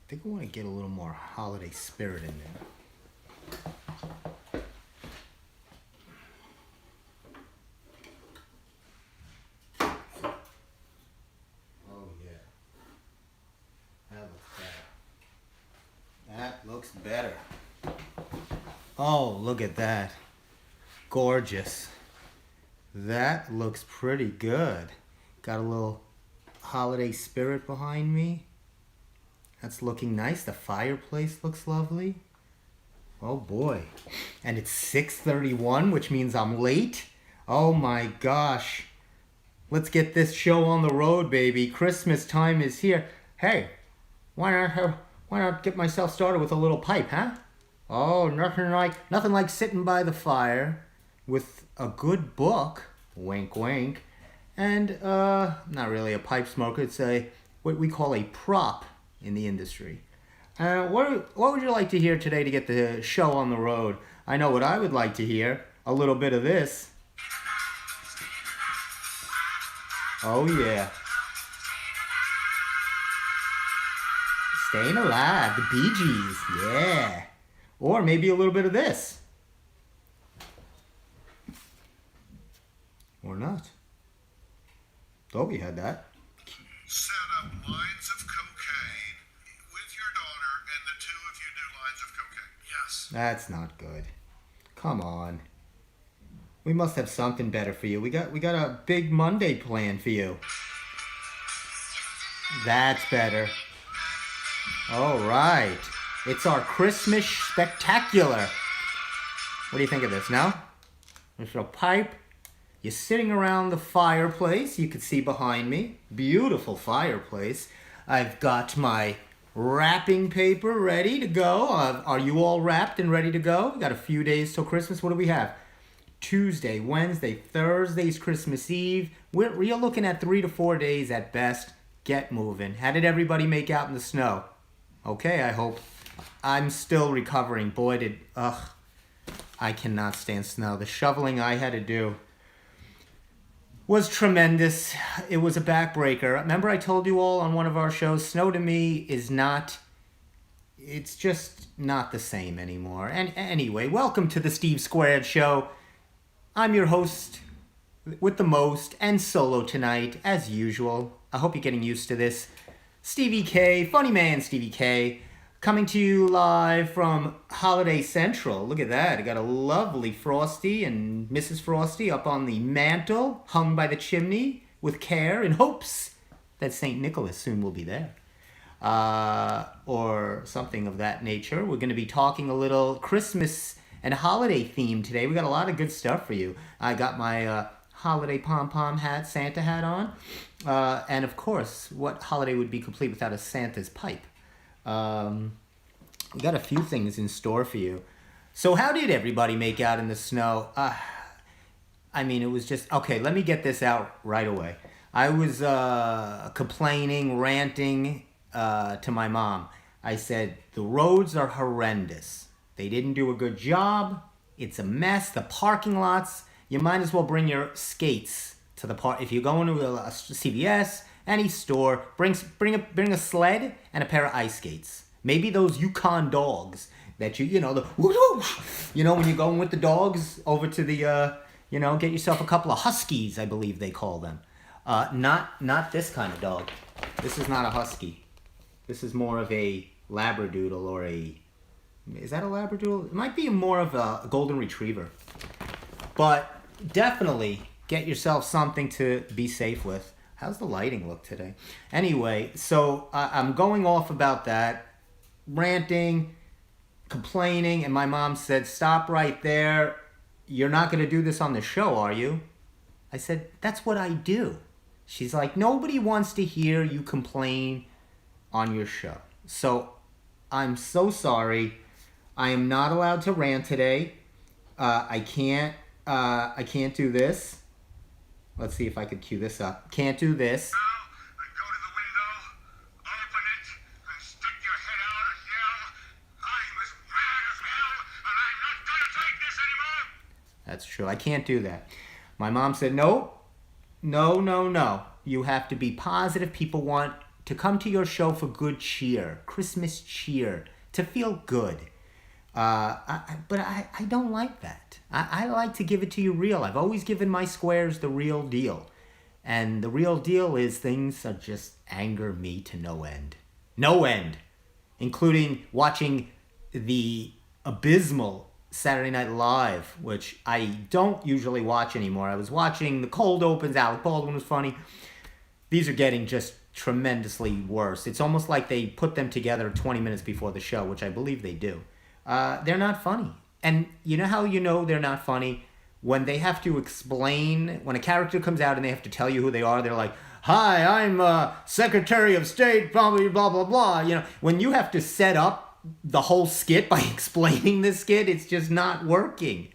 think I want to get a little more holiday spirit in there. Oh yeah. That looks better. Oh, look at that. Gorgeous. That looks pretty good. Got a little holiday spirit behind me. That's looking nice. The fireplace looks lovely. Oh boy. And it's 6:31, which means I'm late. Oh my gosh. Let's get this show on the road, baby. Christmas time is here. Hey, why not get myself started with a little pipe, huh? Oh, nothing like sitting by the fire with a good book, wink wink, and not really a pipe smoker. It's what we call a prop in the industry. What would you like to hear today to get the show on the road? I know what I would like to hear. A little bit of this. Oh yeah. Staying Alive, the Bee Gees, yeah. Or maybe a little bit of this. Or not. Thought we had that. Set up lines of cocaine with your daughter, and the two of you do lines of cocaine. Yes. That's not good. Come on. We must have something better for you. We got a big Monday plan for you. That's better. All right. It's our Christmas spectacular. What do you think of this? No? There's a pipe. You're sitting around the fireplace. You can see behind me. Beautiful fireplace. I've got my wrapping paper ready to go. Are you all wrapped and ready to go? We got a few days till Christmas. What do we have? Tuesday, Wednesday, Thursday's Christmas Eve. We're looking at 3 to 4 days at best. Get moving. How did everybody make out in the snow? Okay, I hope. I'm still recovering. Boy, I cannot stand snow. The shoveling I had to do was tremendous. It was a backbreaker. Remember I told you all on one of our shows, snow to me is not, it's just not the same anymore. And anyway, welcome to the Steve Squared Show. I'm your host with the most and solo tonight, as usual. I hope you're getting used to this. Stevie K, funny man Stevie K, coming to you live from Holiday Central. Look at that. I got a lovely Frosty and Mrs. Frosty up on the mantle, hung by the chimney with care in hopes that St. Nicholas soon will be there. Or something of that nature. We're going to be talking a little Christmas and holiday theme today. We got a lot of good stuff for you. I got my holiday pom-pom hat, Santa hat on. And of course, what holiday would be complete without a Santa's pipe? We got a few things in store for you. So how did everybody make out in the snow? I mean, it was just... Okay, let me get this out right away. I was complaining, ranting to my mom. I said, the roads are horrendous. They didn't do a good job. It's a mess. The parking lots, you might as well bring your skates to the park. If you're going to a CVS, any store, bring a sled and a pair of ice skates. Maybe those Yukon dogs that when you're going with the dogs over to the, get yourself a couple of huskies, I believe they call them. Not this kind of dog. This is not a husky. This is more of a labradoodle or is that a labradoodle? It might be more of a golden retriever. But definitely get yourself something to be safe with. How's the lighting look today? Anyway, so I'm going off about that, ranting, complaining, and my mom said, stop right there. You're not going to do this on the show, are you? I said, that's what I do. She's like, nobody wants to hear you complain on your show. So I'm so sorry. I am not allowed to rant today. I can't do this. Let's see if I could cue this up. Can't do this. Now, then go to the window, open it, and stick your head out and yell, I'm as mad as hell, and I'm not going to take this anymore. That's true. I can't do that. My mom said, no. You have to be positive. People want to come to your show for good cheer, Christmas cheer, to feel good. But I don't like that. I like to give it to you real. I've always given my squares the real deal. And the real deal is things are just anger me to no end. No end. Including watching the abysmal Saturday Night Live, which I don't usually watch anymore. I was watching the cold opens. Alec Baldwin was funny. These are getting just tremendously worse. It's almost like they put them together 20 minutes before the show, which I believe they do. They're not funny. And you know how you know they're not funny? When they have to explain, when a character comes out and they have to tell you who they are, they're like, "Hi, I'm Secretary of State, blah, blah, blah, blah." You know, when you have to set up the whole skit by explaining the skit, it's just not working.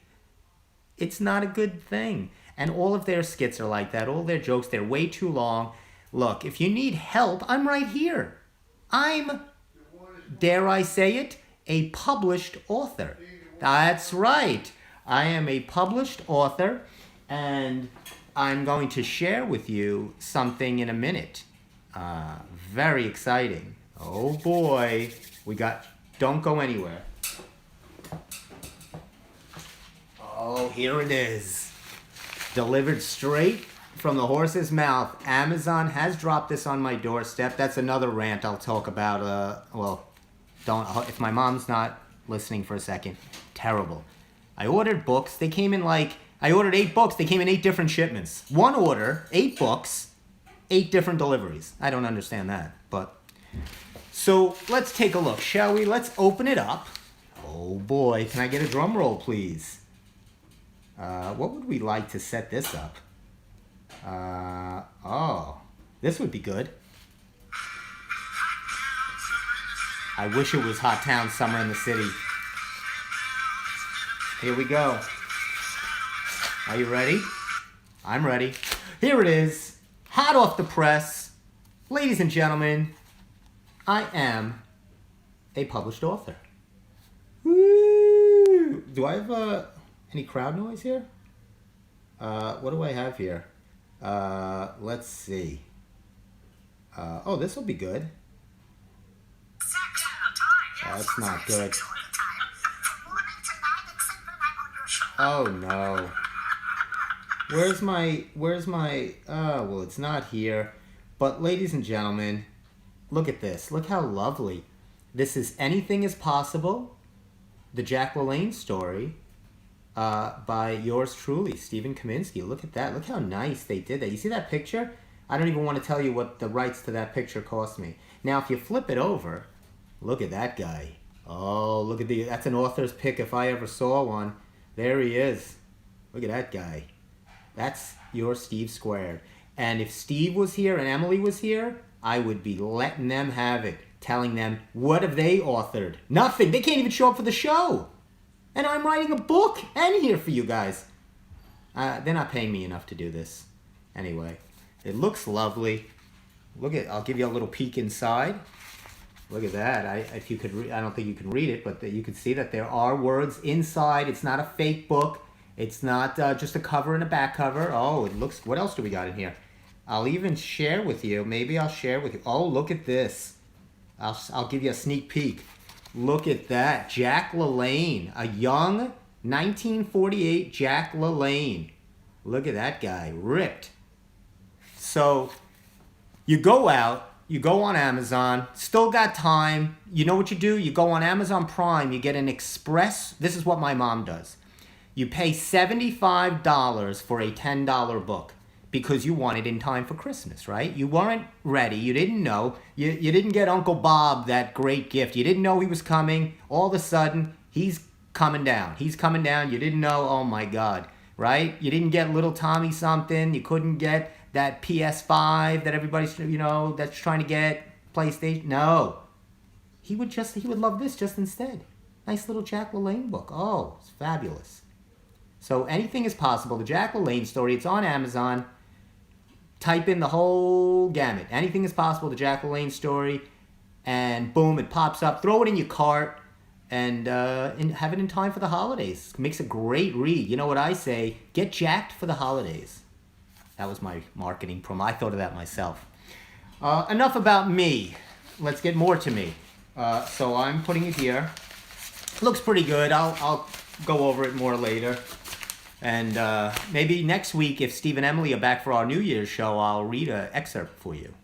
It's not a good thing. And all of their skits are like that. All their jokes, they're way too long. Look, if you need help, I'm right here. I'm, dare I say it, a published author. That's right. I am a published author, and I'm going to share with you something in a minute. Very exciting. Oh boy. Don't go anywhere. Oh, here it is. Delivered straight from the horse's mouth. Amazon has dropped this on my doorstep. That's another rant I'll talk about. If my mom's not listening for a second. Terrible. I ordered books. They came in I ordered 8 books. They came in 8 different shipments. One order, 8 books, 8 different deliveries. I don't understand that, but... So, let's take a look, shall we? Let's open it up. Oh boy, can I get a drum roll, please? What would we like to set this up? This would be good. I wish it was Hot Town Summer in the City. Here we go. Are you ready? I'm ready. Here it is. Hot off the press. Ladies and gentlemen, I am a published author. Woo! Do I have any crowd noise here? What do I have here? Let's see. This will be good. That's not good. Oh no. Where's my, well, it's not here. But ladies and gentlemen, look at this. Look how lovely. This is Anything is Possible, the Jack LaLanne story, by yours truly, Stephen Kaminsky. Look at that. Look how nice they did that. You see that picture? I don't even want to tell you what the rights to that picture cost me. Now, if you flip it over, look at that guy. Oh, look at that's an author's pick if I ever saw one. There he is. Look at that guy. That's your Steve squared. And if Steve was here and Emily was here, I would be letting them have it. Telling them, what have they authored? Nothing. They can't even show up for the show. And I'm writing a book and here for you guys. They're not paying me enough to do this. Anyway, it looks lovely. I'll give you a little peek inside. Look at that. If you could, I don't think you can read it, but you can see that there are words inside. It's not a fake book. It's not just a cover and a back cover. Oh, it looks. What else do we got in here? I'll even share with you. Maybe I'll share with you. Oh, look at this. I'll give you a sneak peek. Look at that. Jack LaLanne, a young 1948 Jack LaLanne. Look at that guy, ripped. So you go out. You go on Amazon, still got time. You know what you do? You go on Amazon Prime, you get an express. This is what my mom does. You pay $75 for a $10 book because you want it in time for Christmas, right? You weren't ready. You didn't know. You didn't get Uncle Bob that great gift. You didn't know he was coming. All of a sudden, he's coming down. He's coming down. You didn't know. Oh, my God, right? You didn't get little Tommy something. You couldn't get that PS5 that everybody's, that's trying to get, PlayStation. No. He would love this just instead. Nice little Jack LaLanne book. Oh, it's fabulous. So Anything is Possible, the Jack LaLanne story. It's on Amazon. Type in the whole gamut. Anything is Possible, the Jack LaLanne story. And boom, it pops up. Throw it in your cart and have it in time for the holidays. Makes a great read. You know what I say? Get jacked for the holidays. That was my marketing promo. I thought of that myself. Enough about me. Let's get more to me. So I'm putting it here. Looks pretty good. I'll go over it more later. And maybe next week, if Steve and Emily are back for our New Year's show, I'll read an excerpt for you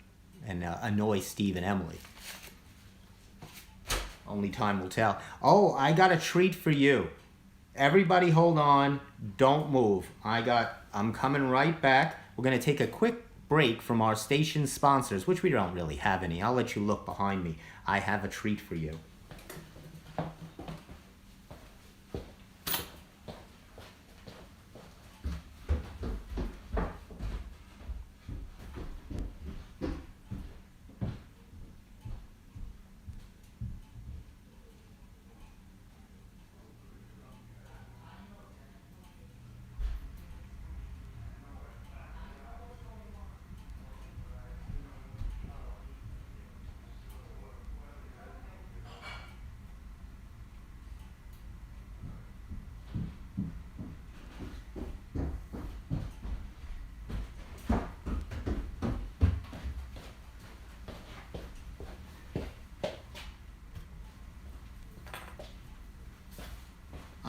and annoy Steve and Emily. Only time will tell. Oh, I got a treat for you. Everybody hold on. Don't move. I'm coming right back. We're going to take a quick break from our station sponsors, which we don't really have any. I'll let you look behind me. I have a treat for you.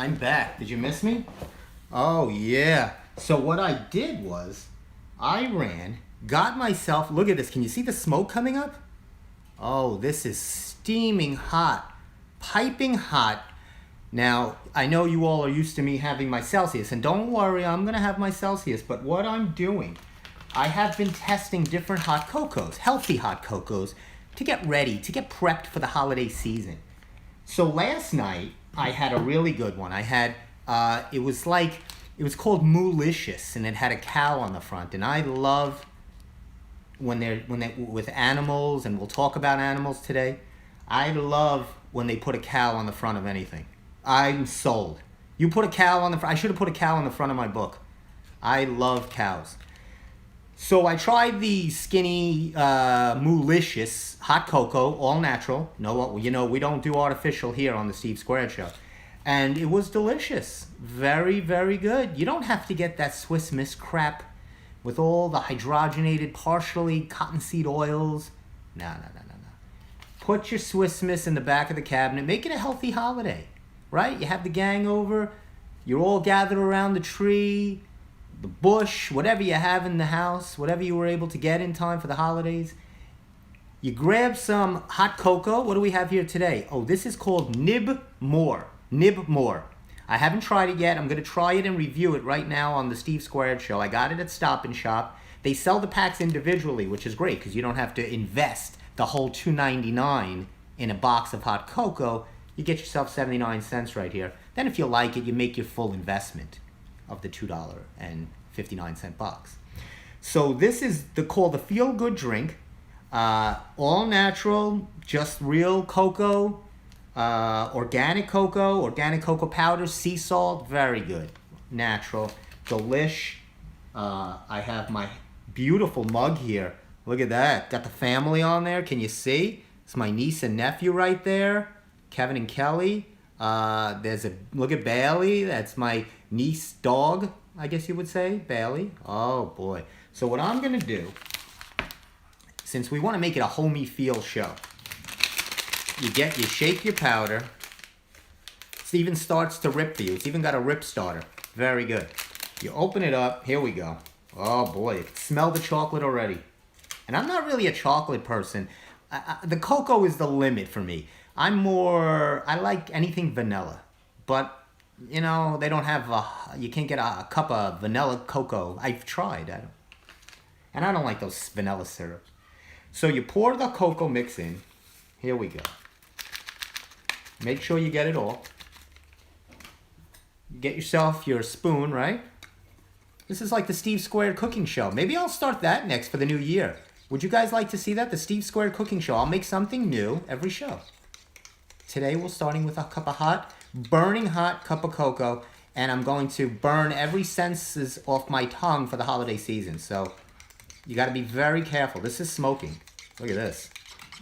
I'm back. Did you miss me? Oh, yeah. So what I did was, I ran, got myself, look at this. Can you see the smoke coming up? Oh, this is steaming hot, piping hot. Now, I know you all are used to me having my Celsius, and don't worry, I'm going to have my Celsius. But what I'm doing, I have been testing different hot cocos, healthy hot cocos, to get ready, to get prepped for the holiday season. So last night, I had a really good one. I had, it was called Moolicious, and it had a cow on the front. And I love when they with animals, and we'll talk about animals today. I love when they put a cow on the front of anything. I'm sold. You put a cow on the front. I should have put a cow on the front of my book. I love cows. So I tried the skinny Moolicious hot cocoa, all natural. No, we don't do artificial here on the Steve Squared Show. And it was delicious. Very, very good. You don't have to get that Swiss Miss crap with all the hydrogenated, partially cottonseed oils. No. Put your Swiss Miss in the back of the cabinet. Make it a healthy holiday, right? You have the gang over. You're all gathered around the tree, the bush, whatever you have in the house, whatever you were able to get in time for the holidays. You grab some hot cocoa. What do we have here today? Oh, this is called Nib More. Nib More. I haven't tried it yet. I'm going to try it and review it right now on the Steve Squared Show. I got it at Stop and Shop. They sell the packs individually, which is great because you don't have to invest the whole $2.99 in a box of hot cocoa. You get yourself 79 cents right here. Then if you like it, you make your full investment of the $2.59 box. So this is called the Feel Good Drink. All natural, just real cocoa, organic cocoa powder, sea salt, very good. Natural, delish. I have my beautiful mug here. Look at that. Got the family on there. Can you see? It's my niece and nephew right there. Kevin and Kelly. Look at Bailey. That's my niece dog, I guess you would say, Bailey. Oh boy. So what I'm gonna do, since we want to make it a homey feel show, you shake your powder. It even starts to rip for you. It's even got a rip starter. Very good. You open it up. Here we go. Oh boy, you can smell the chocolate already. And I'm not really a chocolate person. The cocoa is the limit for me. I like anything vanilla. But, they don't have you can't get a cup of vanilla cocoa. I've tried. And I don't like those vanilla syrups. So you pour the cocoa mix in. Here we go. Make sure you get it all. Get yourself your spoon, right? This is like the Steve Squared Cooking Show. Maybe I'll start that next for the new year. Would you guys like to see that? The Steve Squared Cooking Show. I'll make something new every show. Today we're starting with a cup of burning hot cup of cocoa. And I'm going to burn every senses off my tongue for the holiday season. So you got to be very careful. This is smoking. Look at this.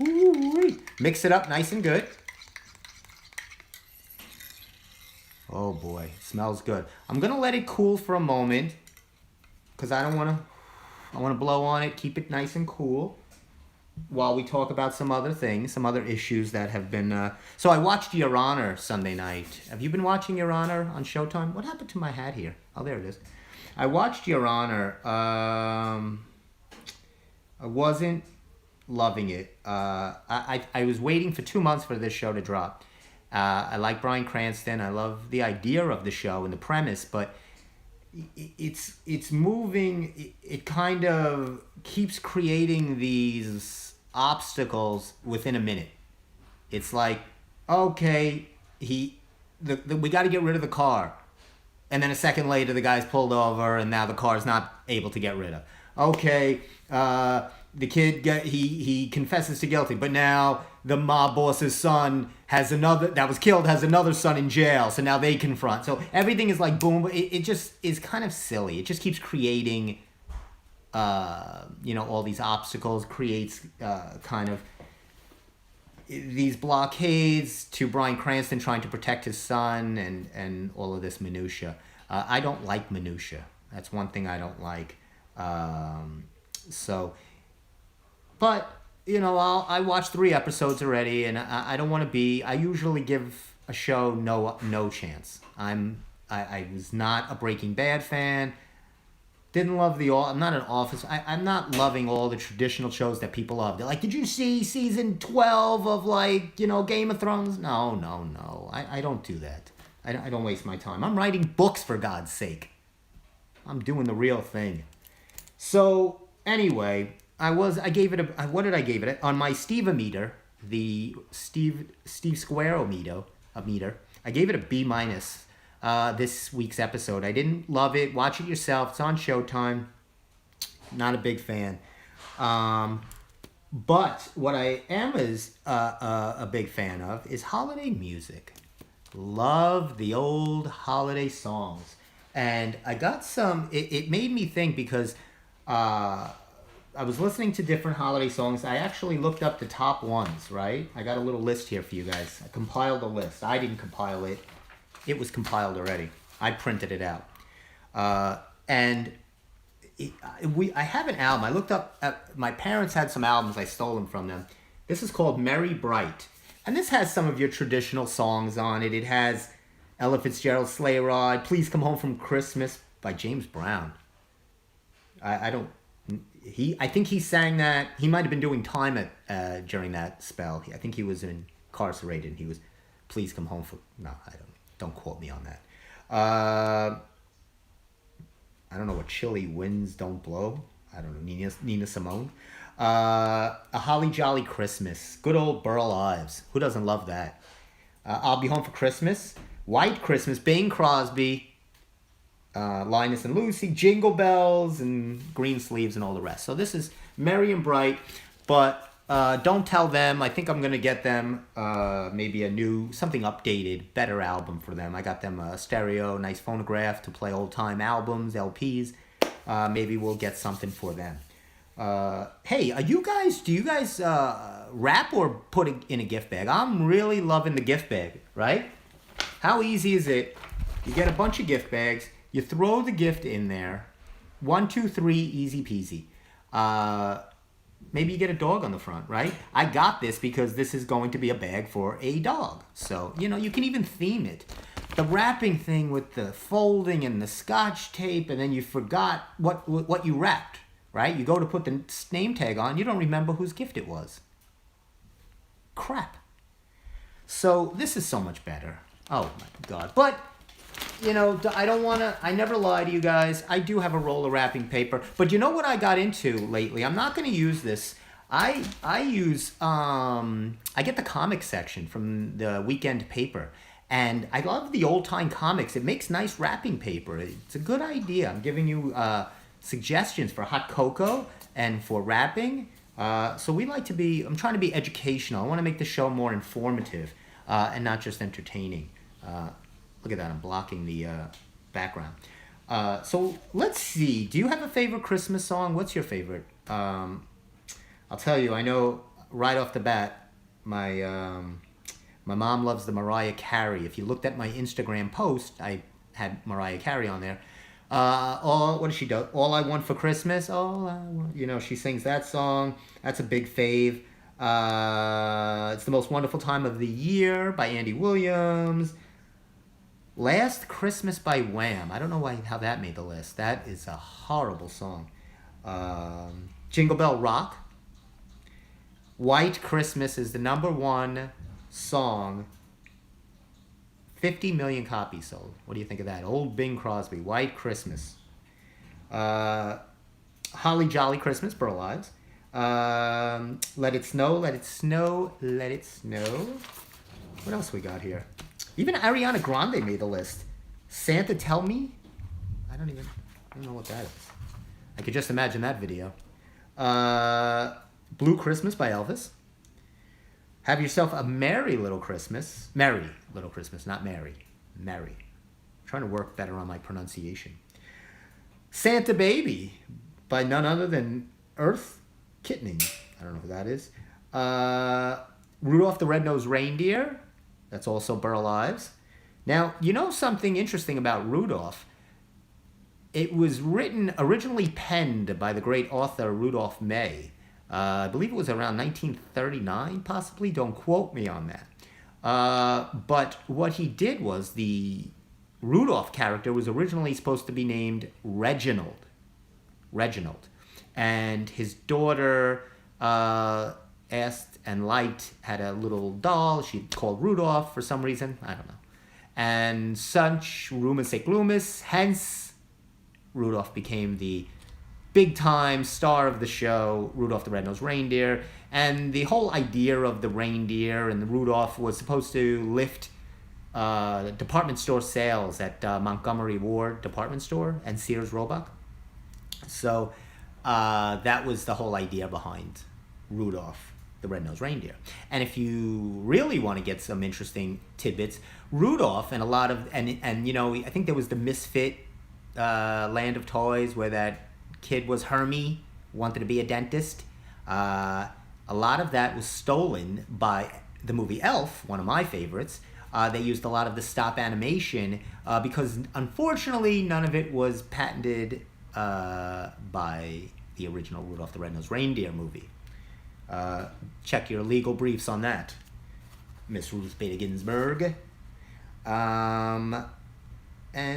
Ooh-wee. Mix it up nice and good. Oh boy, it smells good. I'm going to let it cool for a moment because I want to blow on it, keep it nice and cool. while we talk about some other things, some other issues that have been. So I watched Your Honor Sunday night. Have you been watching Your Honor on Showtime? What happened to my hat here? Oh, there it is. I watched Your Honor. I wasn't loving it. I was waiting for 2 months for this show to drop. I like Bryan Cranston. I love the idea of the show and the premise, but it's moving. It kind of keeps creating these obstacles within a minute. It's like, okay, we got to get rid of the car, and then a second later the guy's pulled over, and now the car's not able to get rid of. Okay, the kid he confesses to guilty, but now the mob boss's son has another son in jail, so now they confront. So everything is like boom. It just is kind of silly. It just keeps creating, all these obstacles. Creates kind of these blockades to Bryan Cranston trying to protect his son and all of this minutia. I don't like minutia. That's one thing I don't like. But I watched 3 episodes already, and I don't want to be. I usually give a show no chance. I was not a Breaking Bad fan. Didn't love I'm not an Office. I'm not loving all the traditional shows that people love. They're like, did you see season 12 of Game of Thrones? No. I don't do that. I don't waste my time. I'm writing books, for God's sake. I'm doing the real thing. So anyway, I gave it what did I give it? On my Steve-o-meter, the Steve Square meter, I gave it a B-. This week's episode. I didn't love it. Watch it yourself. It's on Showtime. Not a big fan. But what I am is a big fan of is holiday music. Love the old holiday songs. And I got some, it made me think because I was listening to different holiday songs. I actually looked up the top ones, right? I got a little list here for you guys. I compiled a list. I didn't compile it. It was compiled already. I printed it out. I have an album. I looked up, my parents had some albums. I stole them from them. This is called Merry Bright. And this has some of your traditional songs on it. It has Ella Fitzgerald's Sleigh Ride, Please Come Home from Christmas by James Brown. I think he sang that. He might have been doing time during that spell. I think he was incarcerated. And he was, Please Come Home for. No, don't quote me on that. I don't know what Chilly Winds Don't Blow. I don't know. Nina Simone. A Holly Jolly Christmas. Good old Burl Ives. Who doesn't love that? I'll Be Home for Christmas. White Christmas. Bing Crosby. Linus and Lucy, Jingle Bells, and Green Sleeves, and all the rest. So this is Merry and Bright, but don't tell them. I think I'm going to get them maybe something updated, better album for them. I got them a stereo, nice phonograph to play old-time albums, LPs. Maybe we'll get something for them. Hey, do you guys wrap or put it in a gift bag? I'm really loving the gift bag, right? How easy is it? You get a bunch of gift bags. You throw the gift in there. 1, 2, 3, easy peasy. Maybe you get a dog on the front, right? I got this because this is going to be a bag for a dog. So, you can even theme it. The wrapping thing with the folding and the scotch tape, and then you forgot what you wrapped, right? You go to put the name tag on, you don't remember whose gift it was. Crap. So this is so much better. Oh my God. But I never lie to you guys. I do have a roll of wrapping paper. But you know what I got into lately? I'm not going to use this. I get the comic section from the weekend paper. And I love the old-time comics. It makes nice wrapping paper. It's a good idea. I'm giving you suggestions for hot cocoa and for wrapping. So I'm trying to be educational. I want to make the show more informative and not just entertaining. Look at that, I'm blocking the background. So let's see, do you have a favorite Christmas song? What's your favorite? I'll tell you, I know right off the bat, my mom loves the Mariah Carey. If you looked at my Instagram post, I had Mariah Carey on there. What does she do? All I Want for Christmas. All I want. She sings that song. That's a big fave. It's the Most Wonderful Time of the Year by Andy Williams. Last Christmas by Wham. I don't know how that made the list. That is a horrible song. Jingle Bell Rock. White Christmas is the number one song. 50 million copies sold. What do you think of that? Old Bing Crosby, White Christmas. Holly Jolly Christmas, Burl Ives. Let It Snow, Let It Snow, Let It Snow. What else we got here? Even Ariana Grande made the list. Santa Tell Me? I don't know what that is. I could just imagine that video. Blue Christmas by Elvis. Have Yourself a Merry Little Christmas. Merry Little Christmas, not Mary. Merry. I'm trying to work better on my pronunciation. Santa Baby by none other than Earth Kittening. I don't know who that is. Rudolph the Red-Nosed Reindeer. That's also Burl Ives. Now, something interesting about Rudolph? It was originally penned by the great author Rudolph May. I believe it was around 1939, possibly. Don't quote me on that. But what he did was the Rudolph character was originally supposed to be named Reginald. And his daughter asked and had a little doll she called Rudolph for some reason. I don't know. And such rumus et glumus, hence Rudolph became the big-time star of the show, Rudolph the Red-Nosed Reindeer. And the whole idea of the reindeer and the Rudolph was supposed to lift department store sales at Montgomery Ward Department Store and Sears Roebuck. So that was the whole idea behind Rudolph the Red-Nosed Reindeer. And if you really want to get some interesting tidbits, Rudolph and a lot of, and I think there was the Misfit Land of Toys where that kid was Hermie, wanted to be a dentist. A lot of that was stolen by the movie Elf, one of my favorites. They used a lot of the stop animation because, unfortunately, none of it was patented by the original Rudolph the Red-Nosed Reindeer movie. Check your legal briefs on that, Miss Ruth Bader Ginsburg. And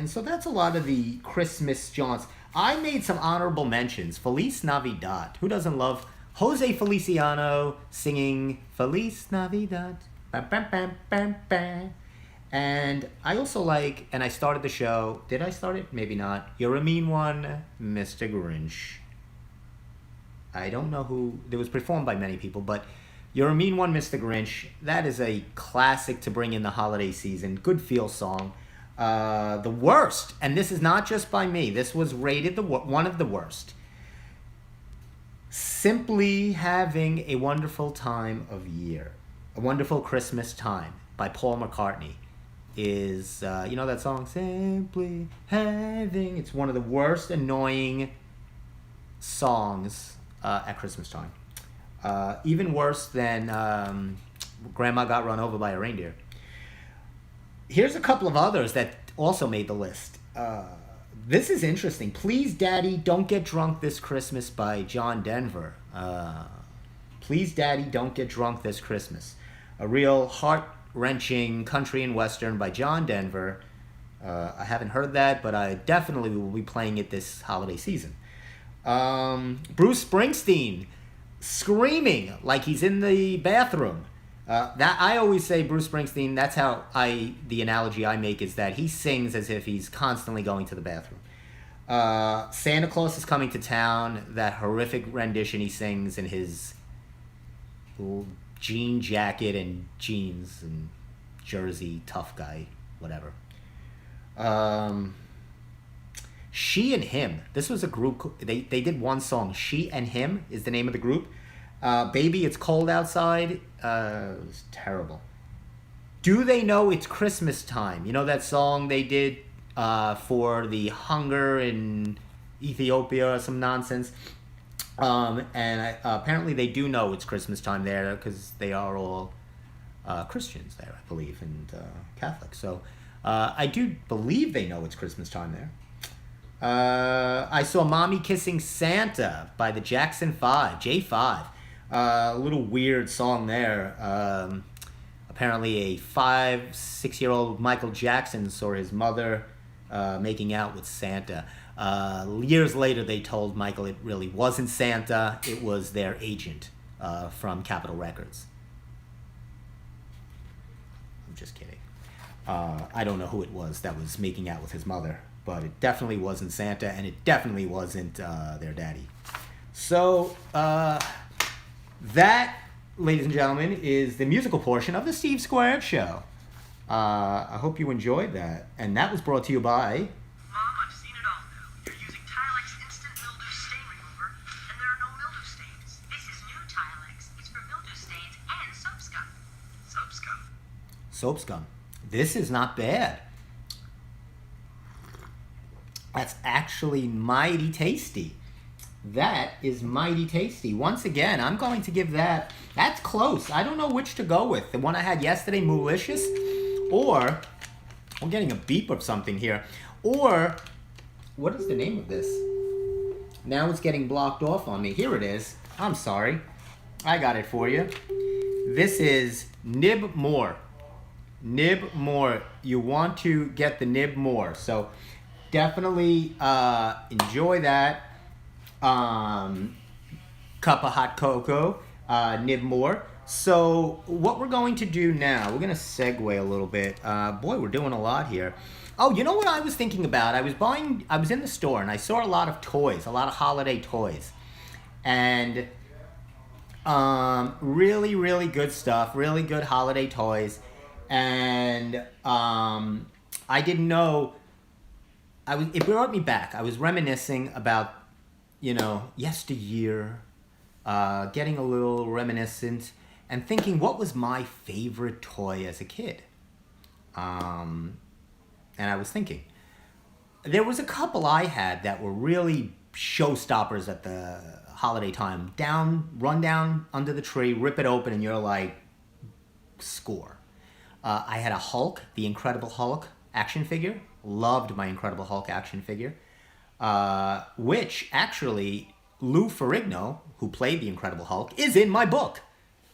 so that's a lot of the Christmas jaunts. I made some honorable mentions. Feliz Navidad. Who doesn't love Jose Feliciano singing Feliz Navidad? Bam, bam, bam, bam, bam. And I also like, and I started the show. Did I start it? Maybe not. You're a Mean One, Mr. Grinch. I don't know who. It was performed by many people, but You're a Mean One, Mr. Grinch. That is a classic to bring in the holiday season. Good feel song. The worst, and this is not just by me, this was rated one of the worst. Simply Having a Wonderful Time of Year, A Wonderful Christmas Time by Paul McCartney is, that song? Simply Having, it's one of the worst annoying songs at Christmas time. Even worse than Grandma Got Run Over by a Reindeer. Here's a couple of others that also made the list. This is interesting. Please, Daddy, Don't Get Drunk This Christmas by John Denver. Please, Daddy, Don't Get Drunk This Christmas. A real heart-wrenching country and western by John Denver. I haven't heard that, but I definitely will be playing it this holiday season. Bruce Springsteen screaming like he's in the bathroom. That I always say Bruce Springsteen, that's how the analogy I make is that he sings as if he's constantly going to the bathroom. Santa Claus Is Coming to Town, that horrific rendition he sings in his little jean jacket and jeans and jersey, tough guy, whatever. She and Him. This was a group, they did one song. She and Him is the name of the group. Baby, It's Cold Outside. It was terrible. Do They Know It's Christmas Time? You know that song they did for the hunger in Ethiopia or some nonsense? Apparently they do know it's Christmas time there because they are all Christians there, I believe, and Catholics. So I do believe they know it's Christmas time there. I saw Mommy Kissing Santa by the Jackson 5, J5. A little weird song there. Apparently a 6-year-old Michael Jackson saw his mother making out with Santa. Years later, they told Michael it really wasn't Santa. It was their agent from Capitol Records. I'm just kidding. I don't know who it was that was making out with his mother, but it definitely wasn't Santa, and it definitely wasn't their daddy. So, that, ladies and gentlemen, is the musical portion of the Steve Squared Show. I hope you enjoyed that. And that was brought to you by... Mom, I've seen it all now. You're using Tilex Instant Mildew Stain Remover, and there are no mildew stains. This is new Tilex. It's for mildew stains and soap scum. Soap scum. Soap scum. This is not bad. That's actually mighty tasty. That is mighty tasty. Once again, I'm going to give that... That's close. I don't know which to go with. The one I had yesterday, Moolicious, or... I'm getting a beep of something here. Or... What is the name of this? Now it's getting blocked off on me. Here it is. I'm sorry. I got it for you. This is Nib More. Nib More. You want to get the Nib More. So definitely enjoy that. Cup of hot cocoa, Nib More. So what we're going to do now, we're going to segue a little bit. Boy, we're doing a lot here. Oh, you know what I was thinking about? I was in the store and I saw a lot of toys, a lot of holiday toys. And really, really good stuff, really good holiday toys. And I didn't know, it brought me back. I was reminiscing about, yesteryear, getting a little reminiscent and thinking what was my favorite toy as a kid. And I was thinking, there was a couple I had that were really showstoppers at the holiday time. Run down under the tree, rip it open, and you're like, score. I had a Hulk, the Incredible Hulk action figure. Loved my Incredible Hulk action figure. Which, actually, Lou Ferrigno, who played the Incredible Hulk, is in my book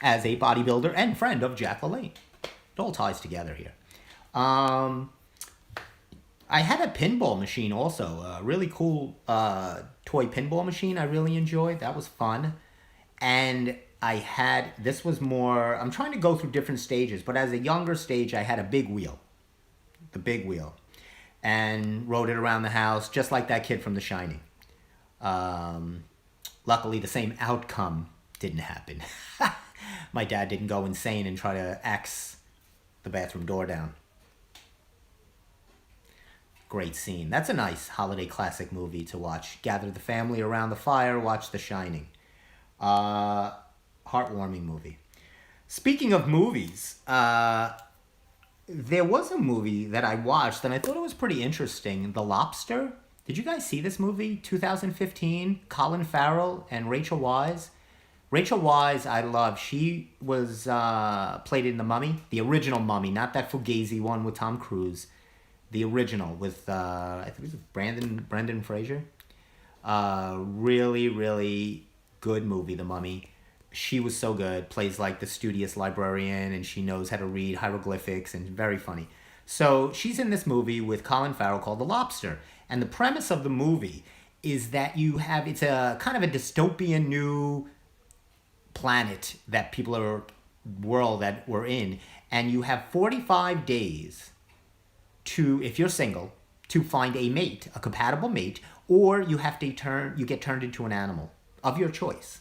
as a bodybuilder and friend of Jack LaLanne. It all ties together here. I had a pinball machine also, a really cool toy pinball machine I really enjoyed. That was fun. And this was more, I'm trying to go through different stages, but as a younger stage, I had a big wheel. The big wheel. And rode it around the house, just like that kid from The Shining. Luckily, the same outcome didn't happen. My dad didn't go insane and try to axe the bathroom door down. Great scene. That's a nice holiday classic movie to watch. Gather the family around the fire, watch The Shining. Heartwarming movie. Speaking of movies, there was a movie that I watched and I thought it was pretty interesting. The Lobster. Did you guys see this movie? 2015. Colin Farrell and Rachel Weisz. Rachel Weisz, I love. She was played in The Mummy. The original Mummy. Not that Fugazi one with Tom Cruise. The original with, I think it was Brendan Fraser. Really, really good movie, The Mummy. She was so good. Plays like the studious librarian, and she knows how to read hieroglyphics, and very funny. So she's in this movie with Colin Farrell called The Lobster. And the premise of the movie is that it's a kind of a dystopian new planet world that we're in. And you have 45 days to, if you're single, to find a mate, a compatible mate, or you get turned into an animal of your choice.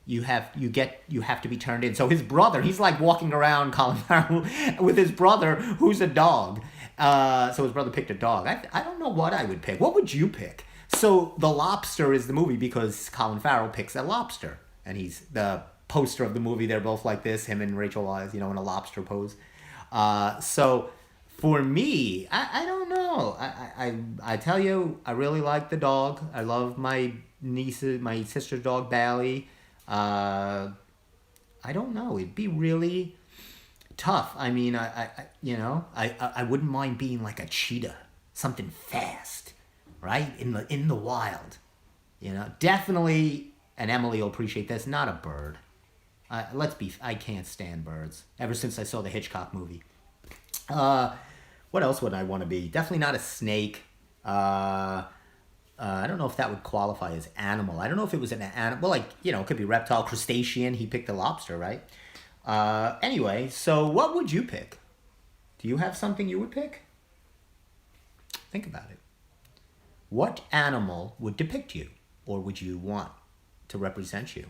You have to be turned in. So his brother, he's like walking around, Colin Farrell, with his brother, who's a dog. So his brother picked a dog. I don't know what I would pick. What would you pick? So The Lobster is the movie because Colin Farrell picks a lobster. And he's the poster of the movie. They're both like this, him and Rachel Weisz, in a lobster pose. So for me, I don't know. I tell you, I really like the dog. I love my sister's dog, Bally. I don't know. It'd be really tough. I mean, I wouldn't mind being like a cheetah, something fast, right? In the wild. You know, definitely, and Emily will appreciate this, not a bird. I can't stand birds. Ever since I saw the Hitchcock movie. What else would I want to be? Definitely not a snake. I don't know if that would qualify as animal. I don't know if it was an animal. Well, like, you know, it could be reptile, crustacean. He picked a lobster, right? Anyway, so what would you pick? Do you have something you would pick? Think about it. What animal would depict you, or would you want to represent you?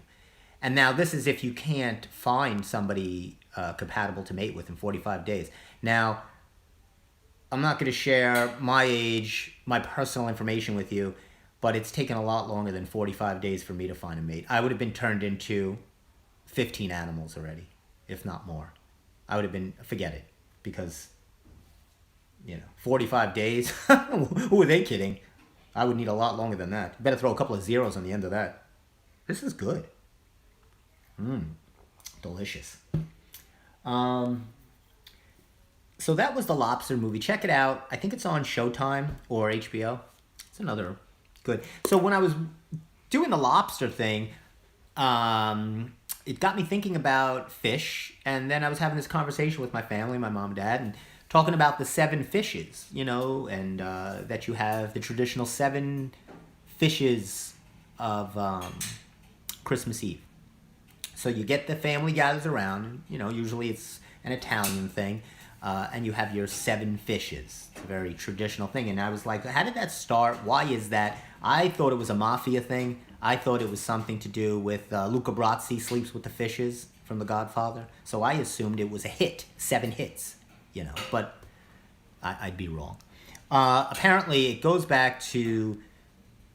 And now this is if you can't find somebody compatible to mate with in 45 days. Now, I'm not going to share my age, my personal information with you, but it's taken a lot longer than 45 days for me to find a mate. I would have been turned into 15 animals already, if not more. I would have been, forget it, because, you know, 45 days? Who are they kidding? I would need a lot longer than that. You better throw a couple of zeros on the end of that. This is good. Delicious. So that was the Lobster movie. Check it out. I think it's on Showtime or HBO. It's another good. So when I was doing the lobster thing, it got me thinking about fish. And then I was having this conversation with my family, my mom and dad, and talking about the 7 fishes, you know, and that you have the traditional 7 fishes of Christmas Eve. So you get the family gathers around, you know, usually it's an Italian thing, and you have your 7 fishes. It's a very traditional thing. And I was like, how did that start? Why is that? I thought it was a mafia thing. I thought it was something to do with Luca Brasi sleeps with the fishes from The Godfather. So I assumed it was a hit, 7 hits, you know, but I'd be wrong. Apparently it goes back to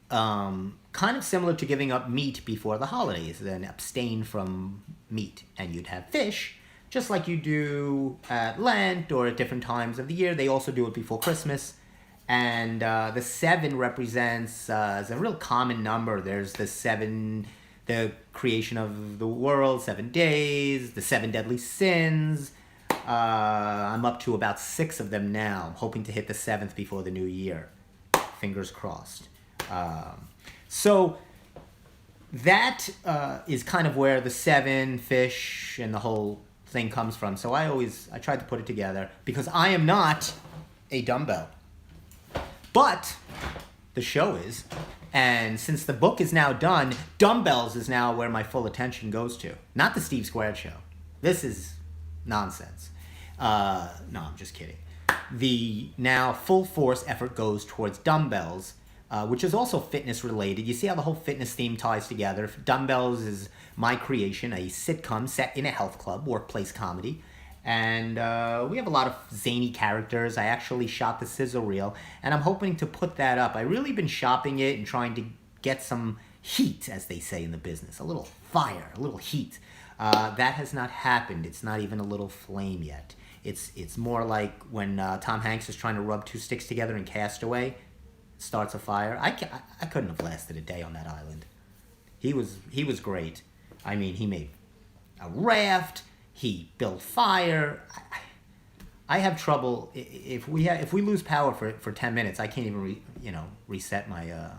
kind of similar to giving up meat before the holidays, then abstain from meat. And you'd have fish, just like you do at Lent or at different times of the year. They also do it before Christmas. And the 7 represents as a real common number. There's the 7, the creation of the world, 7 days, the 7 deadly sins. I'm up to about 6 of them now, hoping to hit the 7th before the new year. Fingers crossed. So that is kind of where the 7 fish and the whole thing comes from. So I tried to put it together because I am not a dumbbell. But the show is, and since the book is now done, dumbbells is now where my full attention goes to. Not the Steve Squared show. This is nonsense. No, I'm just kidding. The now full force effort goes towards dumbbells, which is also fitness related. You see how the whole fitness theme ties together. Dumbbells is my creation, a sitcom set in a health club, workplace comedy. And we have a lot of zany characters. I actually shot the sizzle reel, and I'm hoping to put that up. I've really been shopping it and trying to get some heat, as they say in the business. A little fire, a little heat. That has not happened. It's not even a little flame yet. It's more like when Tom Hanks is trying to rub 2 sticks together in Castaway, starts a fire. I couldn't have lasted a day on that island. He was great. I mean, he made a raft. He built fire. I have trouble if we lose power for 10 minutes. I can't even reset my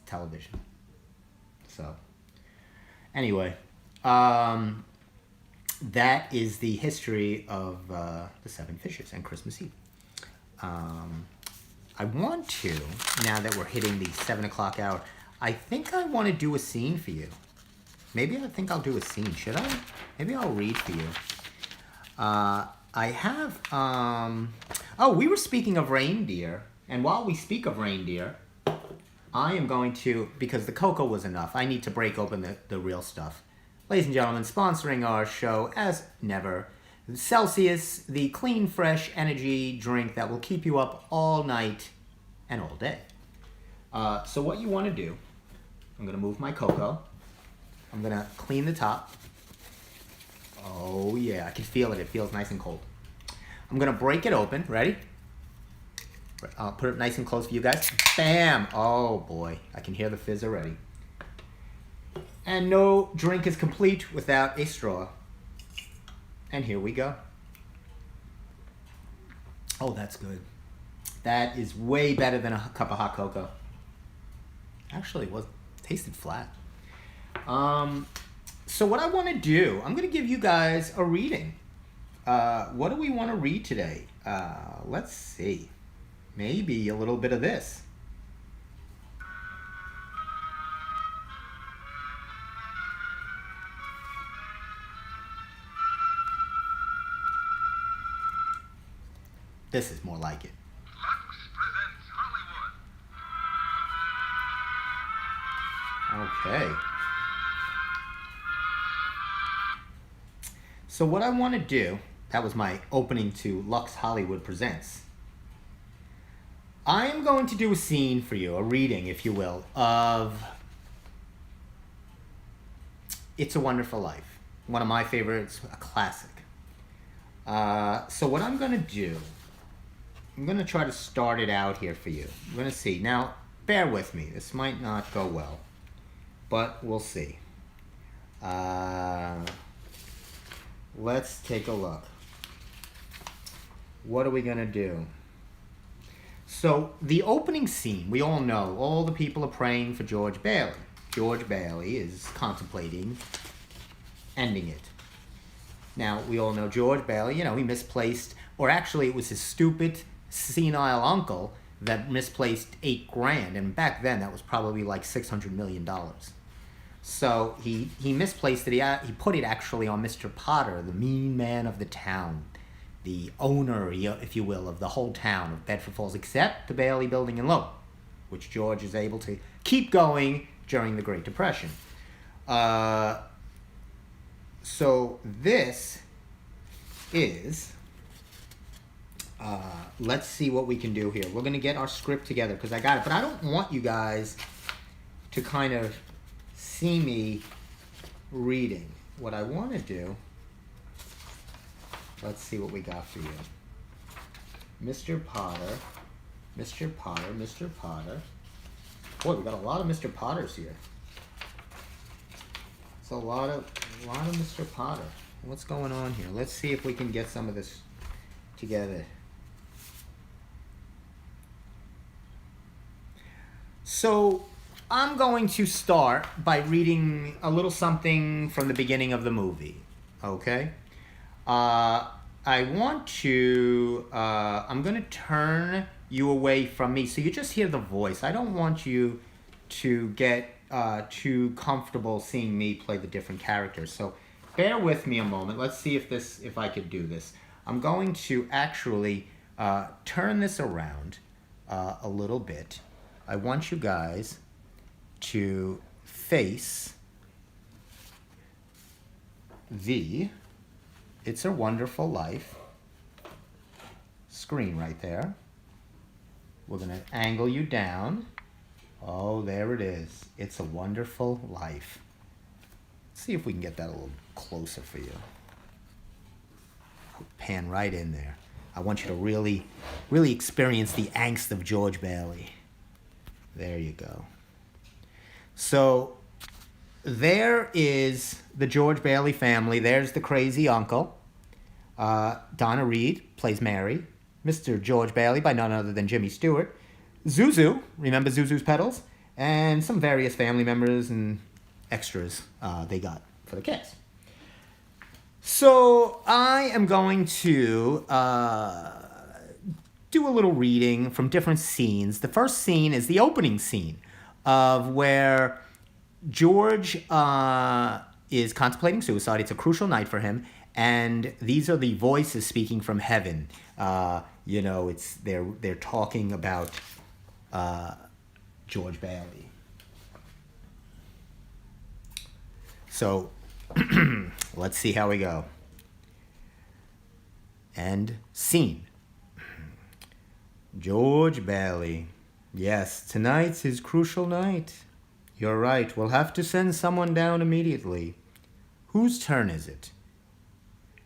television. So anyway, that is the history of the 7 fishes and Christmas Eve. I want to, now that we're hitting the 7 o'clock hour, I think I want to do a scene for you. Maybe I think I'll do a scene. Should I? Maybe I'll read for you. I have, we were speaking of reindeer. And while we speak of reindeer, I am going to, because the cocoa was enough, I need to break open the real stuff. Ladies and gentlemen, sponsoring our show, as never, Celsius, the clean, fresh energy drink that will keep you up all night and all day. So what you want to do, I'm going to move my cocoa. I'm going to clean the top. Oh yeah, I can feel it. It feels nice and cold. I'm going to break it open. Ready? I'll put it nice and close for you guys. Bam! Oh boy, I can hear the fizz already. And no drink is complete without a straw. And here we go. Oh, that's good. That is way better than a cup of hot cocoa. Actually, it was tasted flat. So what I want to do, I'm going to give you guys a reading. What do we want to read today? Let's see. Maybe a little bit of this. This is more like it. Lux presents Hollywood. Okay. So what I want to do, that was my opening to Lux Hollywood Presents. I am going to do a scene for you, a reading, if you will, of It's a Wonderful Life. One of my favorites, a classic. So what I'm going to do, I'm going to try to start it out here for you. I'm going to see. Now, bear with me. This might not go well, but we'll see. Let's take a look. What are we going to do? So, the opening scene, we all know, all the people are praying for George Bailey. George Bailey is contemplating ending it. Now, we all know George Bailey, he misplaced, or actually it was his stupid, senile uncle that misplaced $8,000, and back then that was probably like $600 million. So he misplaced it. He put it actually on Mr. Potter, the mean man of the town, the owner, if you will, of the whole town of Bedford Falls, except the Bailey Building and Loan, which George is able to keep going during the Great Depression. So this is, let's see what we can do here. We're going to get our script together because I got it, but I don't want you guys to kind of see me reading. What I want to do, let's see what we got for you. Mr. Potter, Mr. Potter, Mr. Potter. Boy, we got a lot of Mr. Potters here. It's a lot of Mr. Potter. What's going on here? Let's see if we can get some of this together. So, I'm going to start by reading a little something from the beginning of the movie. Okay? I'm going to turn you away from me so you just hear the voice. I don't want you to get too comfortable seeing me play the different characters. So bear with me a moment. Let's see if I could do this. I'm going to actually turn this around a little bit. I want you guys to face the It's a Wonderful Life screen right there. We're going to angle you down. Oh, there it is. It's a Wonderful Life. Let's see if we can get that a little closer for you. Pan right in there. I want you to really, really experience the angst of George Bailey. There you go. So, there is the George Bailey family. There's the crazy uncle. Donna Reed plays Mary. Mr. George Bailey by none other than Jimmy Stewart. Zuzu, remember Zuzu's Petals? And some various family members and extras they got for the cast. So I am going to do a little reading from different scenes. The first scene is the opening scene of where George is contemplating suicide. It's a crucial night for him, and these are the voices speaking from heaven. They're talking about George Bailey. So let's see how we go. End scene. George Bailey. Yes, tonight's his crucial night. You're right. We'll have to send someone down immediately. Whose turn is it?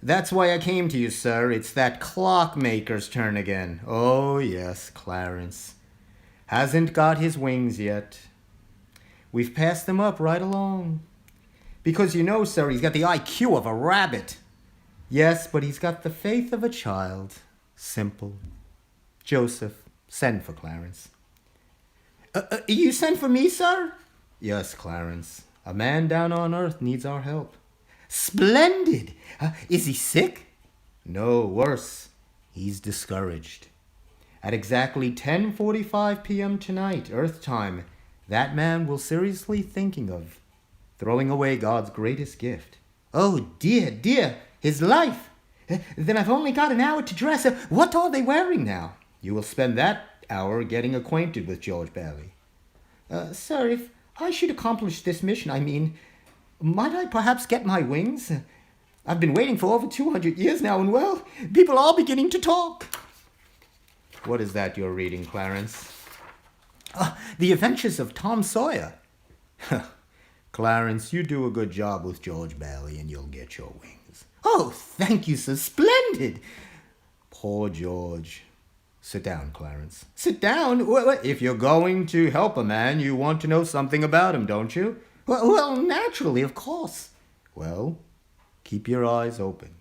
That's why I came to you, sir. It's that clockmaker's turn again. Oh, yes, Clarence. Hasn't got his wings yet. We've passed them up right along. Because sir, he's got the IQ of a rabbit. Yes, but he's got the faith of a child. Simple. Joseph, Send for Clarence. You sent for me, sir? Yes, Clarence. A man down on earth needs our help. Splendid! Is he sick? No, worse. He's discouraged. At exactly 10:45 p.m. tonight, Earth time, that man will seriously thinking of throwing away God's greatest gift. Oh, dear, dear, his life. Then I've only got an hour to dress. What are they wearing now? You will spend that hour getting acquainted with George Bailey. Sir, if I should accomplish this mission, might I perhaps get my wings? I've been waiting for over 200 years now, and well, people are beginning to talk. What is that you're reading, Clarence? The Adventures of Tom Sawyer. Clarence, you do a good job with George Bailey, and you'll get your wings. Oh, thank you, sir. Splendid. Poor George. Sit down, Clarence. Sit down? If you're going to help a man, you want to know something about him, don't you? Well, naturally, of course. Well, keep your eyes open.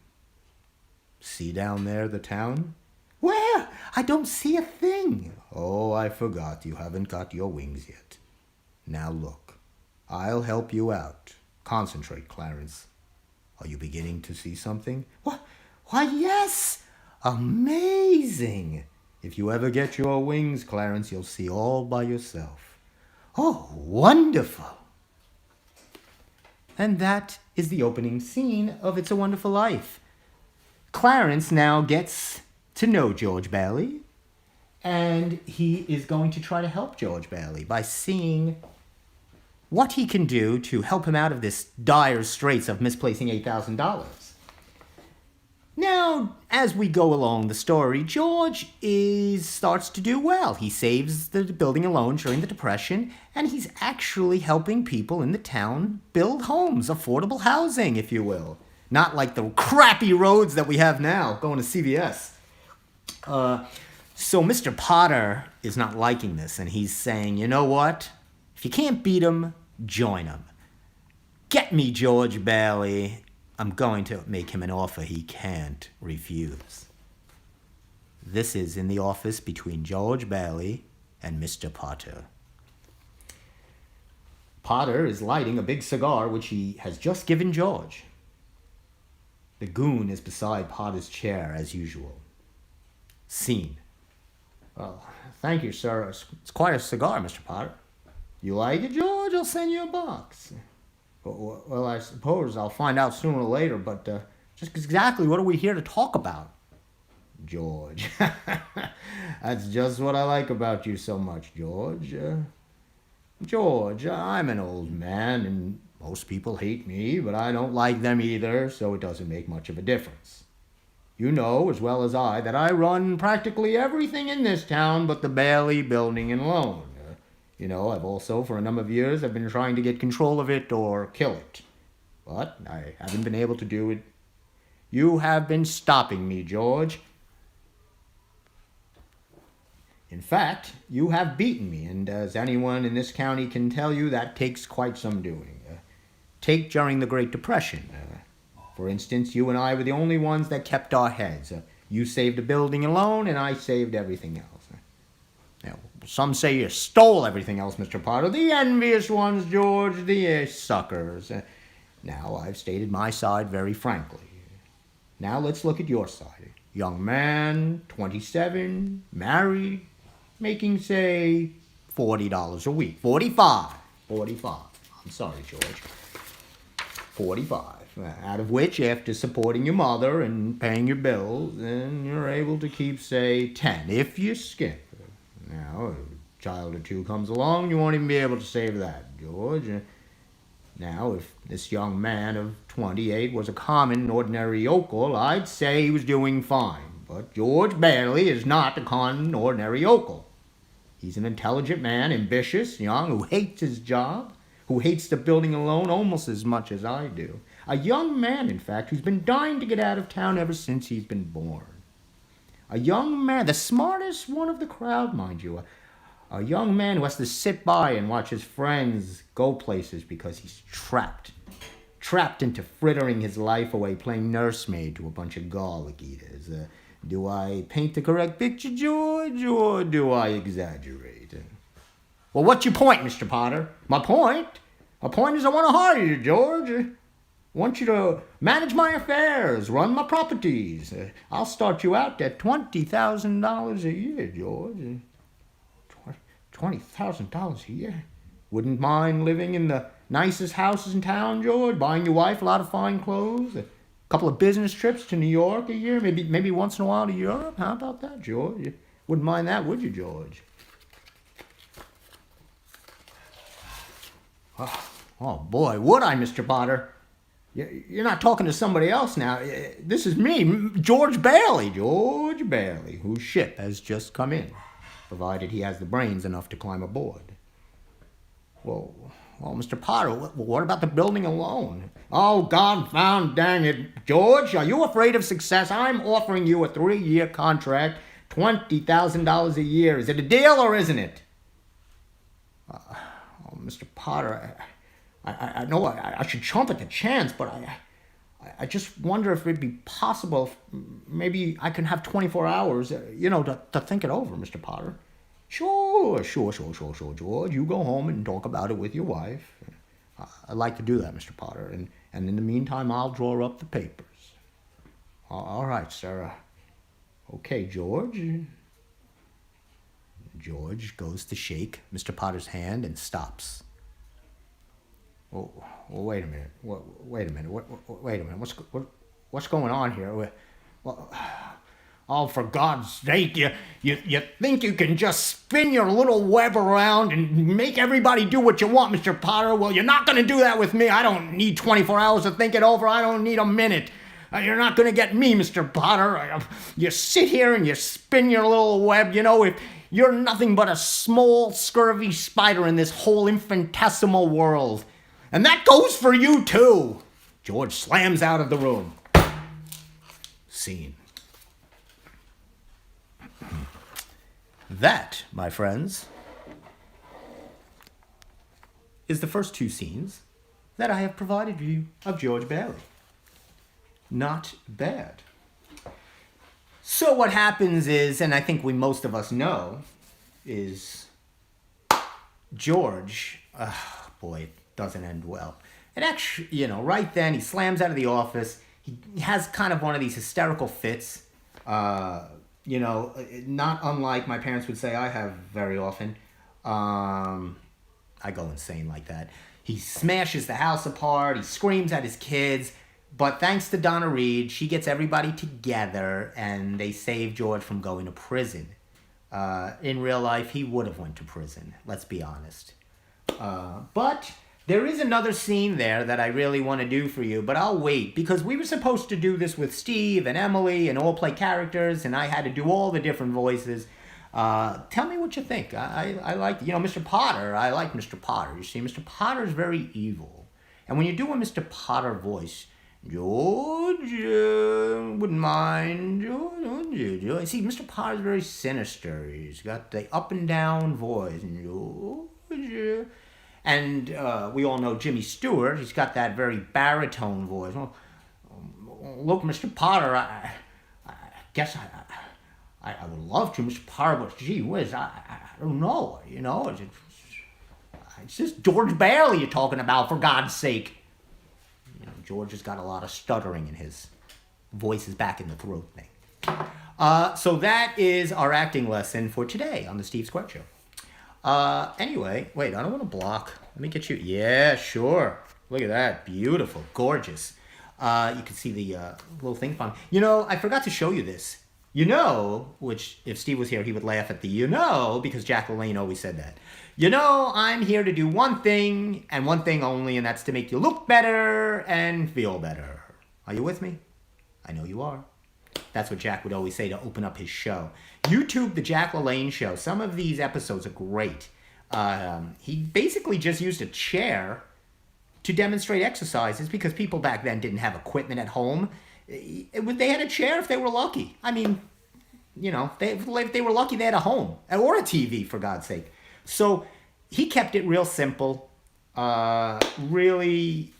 See down there the town? Where? I don't see a thing. Oh, I forgot. You haven't got your wings yet. Now look. I'll help you out. Concentrate, Clarence. Are you beginning to see something? Why, yes! Amazing! If you ever get your wings, Clarence, you'll see all by yourself. Oh, wonderful! And that is the opening scene of It's a Wonderful Life. Clarence now gets to know George Bailey, and he is going to try to help George Bailey by seeing what he can do to help him out of this dire straits of misplacing $8,000. Now, as we go along the story, George starts to do well. He saves the building a loan during the Depression, and he's actually helping people in the town build homes, affordable housing, if you will. Not like the crappy roads that we have now, going to CVS. So Mr. Potter is not liking this, and he's saying, you know what? If you can't beat him, join him. Get me George Bailey. I'm going to make him an offer he can't refuse. This is in the office between George Bailey and Mr. Potter. Potter is lighting a big cigar which he has just given George. The goon is beside Potter's chair as usual. Scene. Well, thank you, sir. It's quite a cigar, Mr. Potter. You like it, George? I'll send you a box. Well, I suppose I'll find out sooner or later, but just exactly what are we here to talk about? George. That's just what I like about you so much, George. George, I'm an old man, and most people hate me, but I don't like them either, so it doesn't make much of a difference. You know as well as I that I run practically everything in this town but the Bailey Building and Loan. I've also, for a number of years, I've been trying to get control of it or kill it. But I haven't been able to do it. You have been stopping me, George. In fact, you have beaten me, and as anyone in this county can tell you, that takes quite some doing. Take during the Great Depression. For instance, you and I were the only ones that kept our heads. You saved a building alone, and I saved everything else. Some say you stole everything else, Mr. Potter. The envious ones, George, the suckers. Now, I've stated my side very frankly. Now, let's look at your side. Young man, 27, married, making, say, $40 a week. 45. I'm sorry, George. 45. Out of which, after supporting your mother and paying your bills, then you're able to keep, say, 10, if you skip. Now, a child or two comes along, you won't even be able to save that, George. Now, if this young man of 28 was a common, ordinary yokel, I'd say he was doing fine. But George Bailey is not a common, ordinary yokel. He's an intelligent man, ambitious, young, who hates his job, who hates the building alone almost as much as I do. A young man, in fact, who's been dying to get out of town ever since he's been born. A young man, the smartest one of the crowd, mind you. A young man who has to sit by and watch his friends go places because he's trapped. Trapped into frittering his life away playing nursemaid to a bunch of garlic eaters. Do I paint the correct picture, George, or do I exaggerate? Well, what's your point, Mr. Potter? My point? My point is I want to hire you, George. I want you to manage my affairs, run my properties. I'll start you out at $20,000 a year, George. $20,000 a year? Wouldn't mind living in the nicest houses in town, George, buying your wife a lot of fine clothes, a couple of business trips to New York a year, maybe once in a while to Europe. How about that, George? You wouldn't mind that, would you, George? Oh boy, would I, Mr. Potter? You're not talking to somebody else now. This is me, George Bailey, whose ship has just come in, provided he has the brains enough to climb aboard. Well, Mr. Potter, what about the building alone? Oh, God dang it, George, are you afraid of success? I'm offering you a 3-year contract, $20,000 a year. Is it a deal or isn't it? Mr. Potter, I know I should jump at the chance, but I just wonder if it'd be possible if maybe I can have 24 hours, to think it over, Mr. Potter. Sure, George. You go home and talk about it with your wife. I'd like to do that, Mr. Potter, and in the meantime, I'll draw up the papers. All right, sir. Okay, George. George goes to shake Mr. Potter's hand and stops. Oh, wait a minute. Wait a minute. What's going on here? Oh, for God's sake, you think you can just spin your little web around and make everybody do what you want, Mr. Potter? Well, you're not going to do that with me. I don't need 24 hours to think it over. I don't need a minute. You're not going to get me, Mr. Potter. You sit here and you spin your little web. If you're nothing but a small, scurvy spider in this whole infinitesimal world. And that goes for you, too. George slams out of the room. Scene. That, my friends, is the first 2 scenes that I have provided you of George Bailey. Not bad. So what happens is, and I think most of us know, is George, boy, it doesn't end well. And actually, right then he slams out of the office. He has kind of one of these hysterical fits, not unlike my parents would say I have very often. I go insane like that. He smashes the house apart. He screams at his kids. But thanks to Donna Reed, she gets everybody together and they save George from going to prison. In real life, he would have went to prison, let's be honest. But there is another scene there that I really want to do for you, but I'll wait because we were supposed to do this with Steve and Emily and all play characters, and I had to do all the different voices. Tell me what you think. I like, Mr. Potter. I like Mr. Potter. You see, Mr. Potter's very evil. And when you do a Mr. Potter voice, George, wouldn't mind. George. See, Mr. Potter's very sinister. He's got the up and down voice. George. And we all know Jimmy Stewart. He's got that very baritone voice. Well, look, Mr. Potter, I guess I would love to, Mr. Potter, but gee whiz, I don't know. It's just George Bailey you're talking about, for God's sake. George has got a lot of stuttering in his voice is back in the throat thing. So that is our acting lesson for today on the Steve Square Show. Anyway, wait, I don't want to block. Let me get you. Yeah, sure. Look at that. Beautiful. Gorgeous. You can see the little thing on. I forgot to show you this. Which if Steve was here, he would laugh at the because Jack LaLanne always said that. I'm here to do one thing and one thing only, and that's to make you look better and feel better. Are you with me? I know you are. That's what Jack would always say to open up his show. YouTube The Jack LaLanne Show. Some of these episodes are great. He basically just used a chair to demonstrate exercises because people back then didn't have equipment at home. They had a chair if they were lucky. I mean, if they were lucky, they had a home or a TV, for God's sake. So he kept it real simple. Really,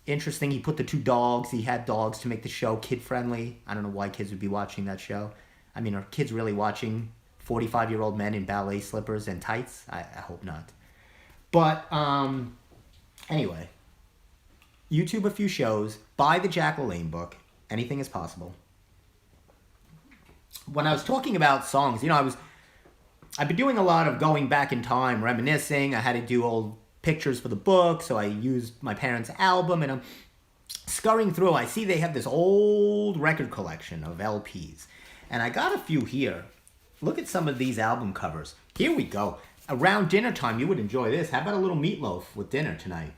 interesting. He put the 2 dogs. He had dogs to make the show kid-friendly. I don't know why kids would be watching that show. I mean, are kids really watching 45-year-old men in ballet slippers and tights? I hope not. But, anyway. YouTube a few shows. Buy the Jack LaLanne book. Anything is possible. When I was talking about songs, I've been doing a lot of going back in time, reminiscing. I had to do old pictures for the book, so I used my parents' album, and I'm scurrying through. I see they have this old record collection of LPs, and I got a few here. Look at some of these album covers. Here we go. Around dinner time, you would enjoy this. How about a little meatloaf with dinner tonight?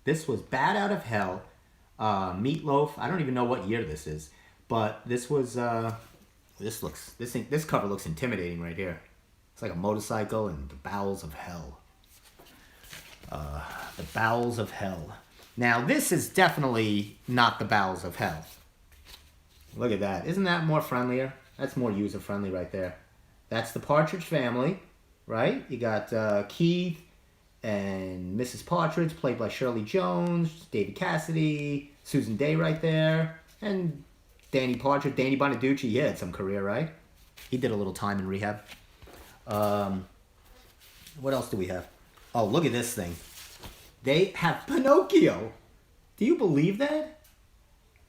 This was Bat Out of Hell, Meatloaf. I don't even know what year this is, but this was. This cover looks intimidating right here. It's like a motorcycle and the bowels of hell. The bowels of hell. Now, this is definitely not the bowels of hell. Look at that. Isn't that more friendlier? That's more user-friendly right there. That's the Partridge Family, right? You got Keith and Mrs. Partridge, played by Shirley Jones, David Cassidy, Susan Day right there, and Danny Partridge. Danny Bonaducci, he had some career, right? He did a little time in rehab. What else do we have? Oh, look at this thing. They have Pinocchio. Do you believe that?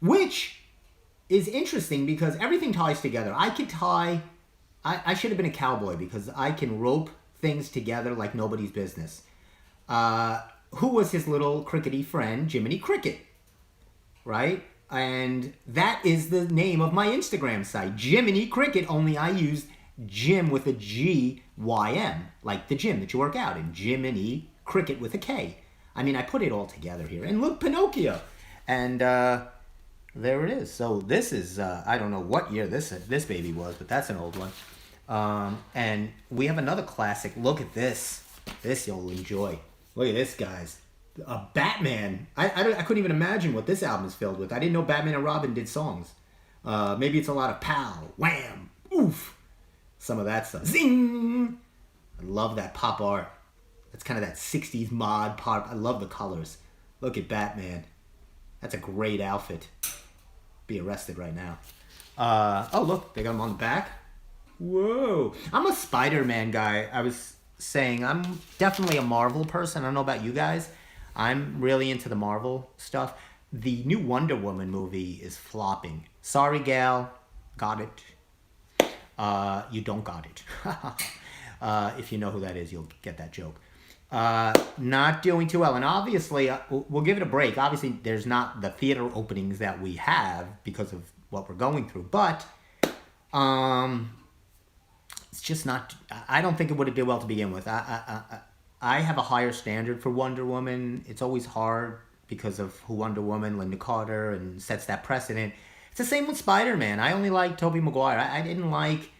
Which is interesting because everything ties together. I should have been a cowboy because I can rope things together like nobody's business. Who was his little crickety friend? Jiminy Cricket. Right? And that is the name of my Instagram site. Jiminy Cricket, only I used Jim with a G-Y-M. Like the gym that you work out in. Jiminy Cricket with a K. I mean, I put it all together here. And look, Pinocchio. And there it is. So this is, I don't know what year this baby was, but that's an old one. And we have another classic. Look at this. This you'll enjoy. Look at this, guys. A Batman. I couldn't even imagine what this album is filled with. I didn't know Batman and Robin did songs. Maybe it's a lot of pow, wham, oof. Some of that stuff. Zing! I love that pop art. That's kind of that 60s mod pop. I love the colors. Look at Batman. That's a great outfit. Be arrested right now. Oh, look. They got him on the back. Whoa. I'm a Spider-Man guy. I was saying I'm definitely a Marvel person. I don't know about you guys. I'm really into the Marvel stuff. The new Wonder Woman movie is flopping. Sorry, gal. Got it. You don't got it. If you know who that is, you'll get that joke. Not doing too well. And obviously, we'll give it a break. Obviously, there's not the theater openings that we have because of what we're going through. But it's just not... I don't think it would have did well to begin with. I have a higher standard for Wonder Woman. It's always hard because of who Wonder Woman, Linda Carter, and sets that precedent. It's the same with Spider-Man. I only like Tobey Maguire. I didn't like,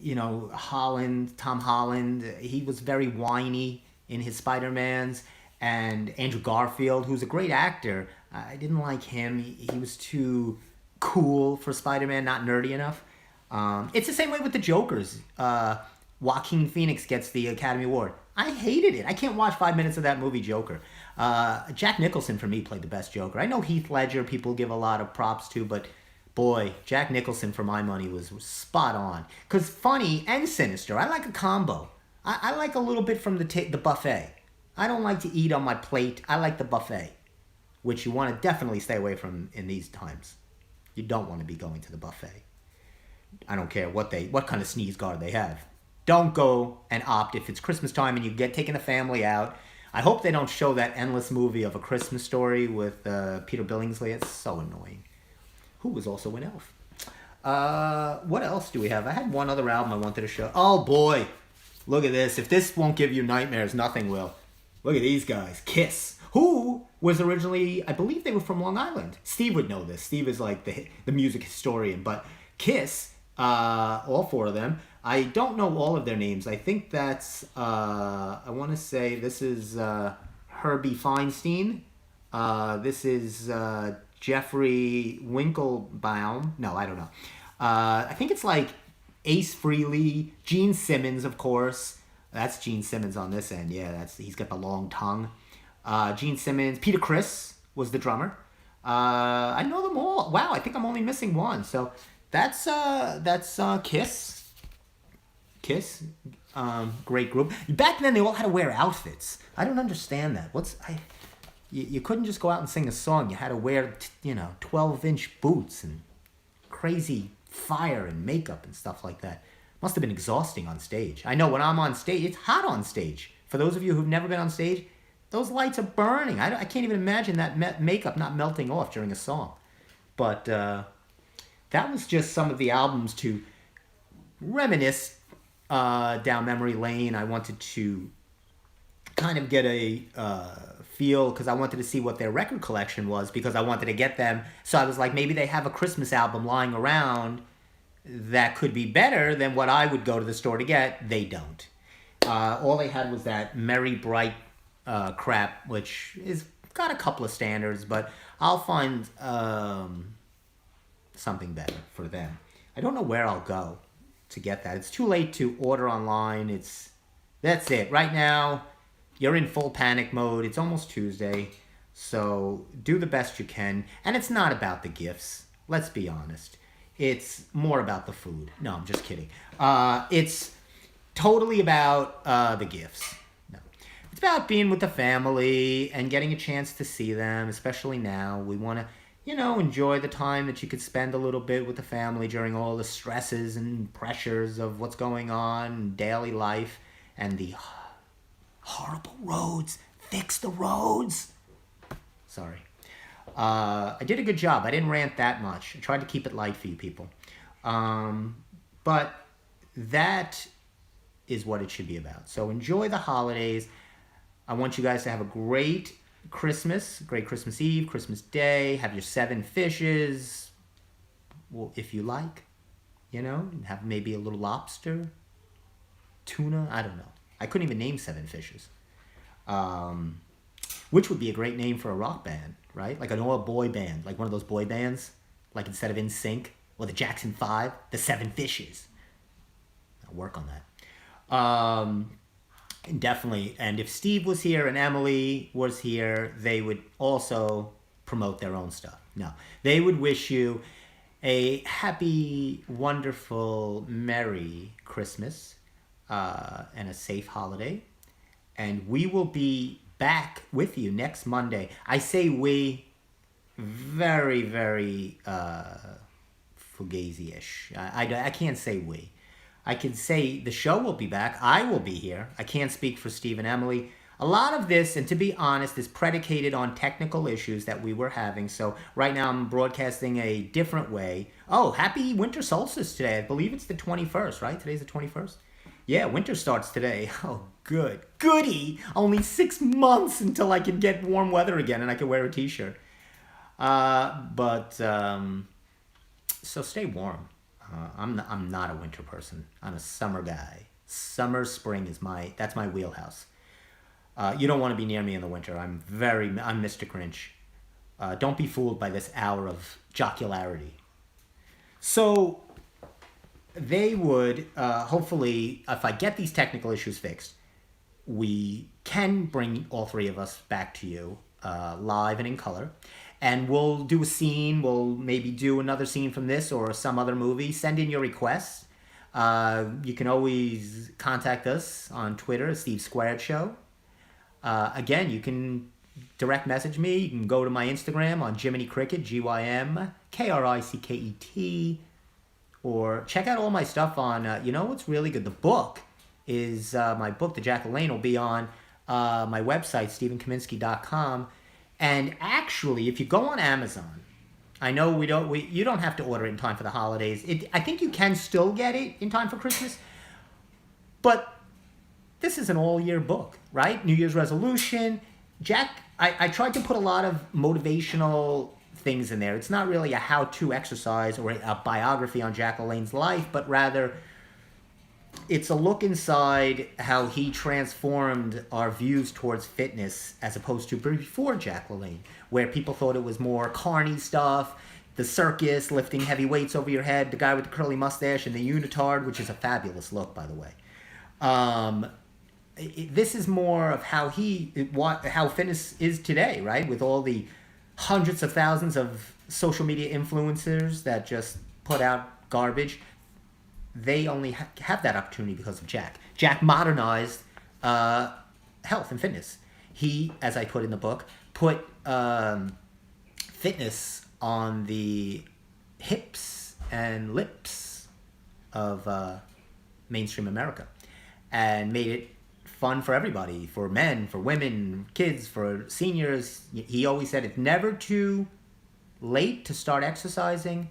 Tom Holland. He was very whiny in his Spider-Mans. And Andrew Garfield, who's a great actor, I didn't like him. He was too cool for Spider-Man, not nerdy enough. It's the same way with the Jokers. Joaquin Phoenix gets the Academy Award. I hated it. I can't watch 5 minutes of that movie, Joker. Jack Nicholson, for me, played the best Joker. I know Heath Ledger people give a lot of props to, but boy, Jack Nicholson, for my money, was spot on. Because funny and sinister. I like a combo. I like a little bit from the buffet. I don't like to eat on my plate. I like the buffet, which you want to definitely stay away from in these times. You don't want to be going to the buffet. I don't care what kind of sneeze guard they have. Don't go and opt if it's Christmas time and you get taking the family out. I hope they don't show that endless movie of A Christmas Story with Peter Billingsley. It's so annoying. Who was also in Elf. What else do we have? I had one other album I wanted to show. Oh boy, look at this. If this won't give you nightmares, nothing will. Look at these guys. Kiss. Who was originally, I believe they were from Long Island. Steve would know this. Steve is like the music historian. But Kiss, all 4 of them. I don't know all of their names. I think that's, I want to say this is Herbie Feinstein. This is Jeffrey Winklebaum. No, I don't know. I think it's like Ace Frehley, Gene Simmons, of course. That's Gene Simmons on this end. Yeah, he's got the long tongue. Gene Simmons, Peter Criss was the drummer. I know them all. Wow, I think I'm only missing one. So that's Kiss. Kiss, great group. Back then, they all had to wear outfits. I don't understand that. You couldn't just go out and sing a song. You had to wear 12-inch boots and crazy fire and makeup and stuff like that. Must have been exhausting on stage. I know when I'm on stage, it's hot on stage. For those of you who've never been on stage, those lights are burning. I can't even imagine that makeup not melting off during a song. But that was just some of the albums to reminisce down memory lane. I wanted to kind of get a feel, because I wanted to see what their record collection was, because I wanted to get them. So I was like, maybe they have a Christmas album lying around that could be better than what I would go to the store to get. They don't. All they had was that Merry Bright crap, which is got a couple of standards, but I'll find something better for them. I don't know where I'll go to get that. It's too late to order online. That's it. Right now, you're in full panic mode. It's almost Tuesday, so do the best you can. And it's not about the gifts. Let's be honest. It's more about the food. No, I'm just kidding. It's totally about the gifts. No. It's about being with the family and getting a chance to see them, especially now. We want to, enjoy the time that you could spend a little bit with the family during all the stresses and pressures of what's going on in daily life and the horrible roads. Fix the roads. Sorry. I did a good job. I didn't rant that much. I tried to keep it light for you people. But that is what it should be about. So enjoy the holidays. I want you guys to have a great Christmas, great Christmas Eve, Christmas Day. Have your 7 fishes, well, if you like. Have maybe a little lobster, tuna. I don't know. I couldn't even name 7 fishes. Which would be a great name for a rock band, right? Like an all boy band, like one of those boy bands, like instead of In Sync or the Jackson 5, the 7 Fishes. I'll work on that. Definitely. And if Steve was here and Emily was here, they would also promote their own stuff. No, they would wish you a happy, wonderful, Merry Christmas and a safe holiday. And we will be back with you next Monday. I say we, very, very fugazi-ish. I can't say we. I can say the show will be back. I will be here. I can't speak for Steve and Emily. A lot of this, and to be honest, is predicated on technical issues that we were having. So right now I'm broadcasting a different way. Oh, happy winter solstice today. I believe it's the 21st, right? Today's the 21st? Yeah, winter starts today. Oh, good. Goody! Only 6 months until I can get warm weather again and I can wear a t-shirt. So stay warm. I'm not a winter person. I'm a summer guy. Summer, spring that's my wheelhouse. You don't want to be near me in the winter. I'm Mr. Grinch. Don't be fooled by this hour of jocularity. So they would, hopefully, if I get these technical issues fixed, we can bring all 3 of us back to you live and in color. And we'll do a scene. We'll maybe do another scene from this or some other movie. Send in your requests. You can always contact us on Twitter, Steve Squared Show. Again, you can direct message me. You can go to my Instagram on Jiminy Cricket, GYMKRICKET. Or check out all my stuff on, what's really good? The book is, my book, The Jack LaLanne, will be on my website, StephenKaminsky.com. And actually, if you go on Amazon, I know you don't have to order it in time for the holidays. I think you can still get it in time for Christmas. But this is an all-year book, right? New Year's resolution. Jack, I tried to put a lot of motivational things in there. It's not really a how-to exercise or a biography on Jack LaLanne's life, but rather it's a look inside how he transformed our views towards fitness as opposed to before Jack LaLanne, where people thought it was more carny stuff, the circus, lifting heavy weights over your head, the guy with the curly mustache and the unitard, which is a fabulous look, by the way. this is more of how how fitness is today, right? With all the hundreds of thousands of social media influencers that just put out garbage. They only have that opportunity because of Jack. Jack modernized health and fitness. He, as I put in the book, put fitness on the hips and lips of mainstream America, and made it fun for everybody, for men, for women, kids, for seniors. He always said it's never too late to start exercising.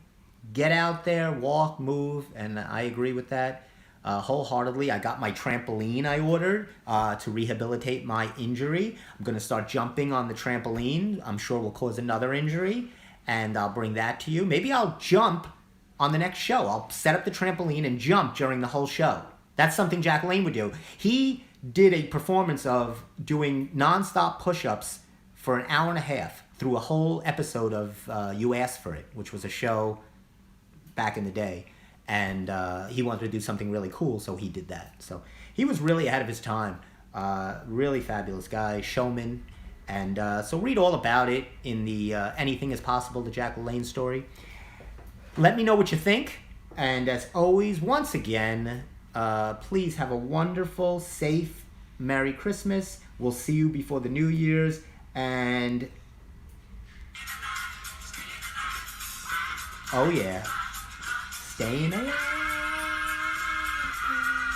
Get out there, walk, move, and I agree with that wholeheartedly. I got my trampoline I ordered to rehabilitate my injury. I'm going to start jumping on the trampoline. I'm sure will cause another injury, and I'll bring that to you. Maybe I'll jump on the next show. I'll set up the trampoline and jump during the whole show. That's something Jack Lane would do. He did a performance of doing nonstop push-ups for an hour and a half through a whole episode of You Asked For It, which was a show back in the day. And he wanted to do something really cool, so he did that. So he was really ahead of his time. Really fabulous guy, showman. And so read all about it in the Anything is Possible, the Jack LaLanne story. Let me know what you think. And as always, once again, please have a wonderful, safe, Merry Christmas. We'll see you before the New Year's. And oh yeah, staying alive.